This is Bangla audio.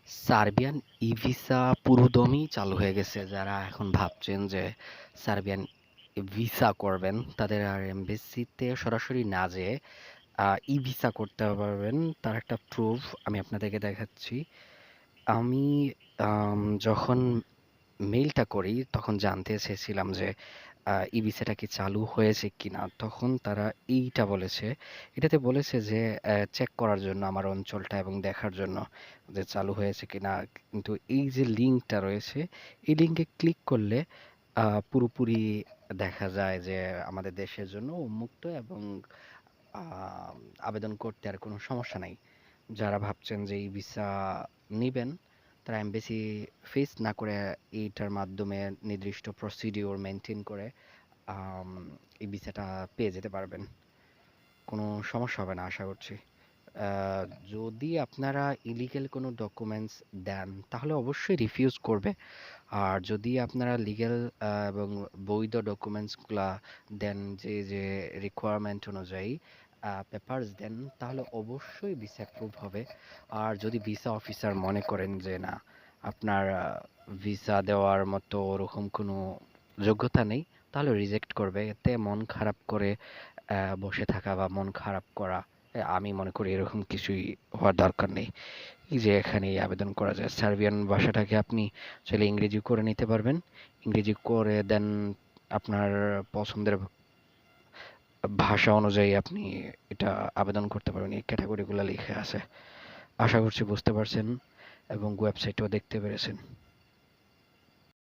সার্বিয়ান ই-ভিসা পুরোদমই চালু হয়ে গেছে। যারা এখন ভাবছেন যে সার্বিয়ান ভিসা করবেন, তাদের আর এমবেসিতে সরাসরি না যেয়ে ই-ভিসা করতে পারবেন। তার একটা প্রুফ আমি আপনাদেরকে দেখাচ্ছি। আমি যখন মেইলটা করি তখন জানতে চেয়েছিলাম যে ই-ভিসাটা কি চালু হয়েছে কিনা। তখন তারা এইটা বলেছে। এটাতে বলেছে যে চেক করার জন্য আমার অঞ্চলটা এবং দেখার জন্য যে চালু হয়েছে কিনা। কিন্তু এই যে লিঙ্কটা রয়েছে, এই লিঙ্কে ক্লিক করলে পুরোপুরি দেখা যায় যে আমাদের দেশের জন্য উন্মুক্ত এবং আ আবেদন করতে আর কোনো সমস্যা নাই। যারা ভাবছেন যে এই ভিসা নিবেন, তারা এমবেসি ফেস না করে এইটার মাধ্যমে নির্দিষ্ট প্রসিডিওর মেইনটেইন করে আম এই ভিসাটা পেয়ে যেতে পারবেন। কোনো সমস্যা হবে না আশা করছি। আ যদি আপনারা ইলিগাল কোনো ডকুমেন্টস দেন, তাহলে অবশ্যই রিফিউজ করবে। আর যদি আপনারা লিগ্যাল এবং বৈধ ডকুমেন্টসগুলা দেন, যে রিকোয়ারমেন্ট অনুযায়ী পেপারস দেন, তাহলে অবশ্যই ভিসা অ্যাপ্রুভ হবে। আর যদি ভিসা অফিসার মনে করেন যে না, আপনার ভিসা দেওয়ার মতো ওরকম কোনো যোগ্যতা নেই, তাহলে রিজেক্ট করবে। এতে মন খারাপ করে বসে থাকা বা মন খারাপ করা, আমি মনে করি এরকম কিছুই হওয়ার দরকার নেই। এই যে এখানেই আবেদন করা যায়। সার্বিয়ান ভাষাটাকে আপনি চাইলে ইংরেজি করে নিতে পারবেন। ইংরেজি করে দেন আপনার পছন্দের ভাষা অনুযায়ী আপনি এটা আবেদন করতে পারবেন। এই ক্যাটাগরিগুলো লিখে আছে। আশা করছি বুঝতে পারছেন এবং ওয়েবসাইটও দেখতে পেরেছেন।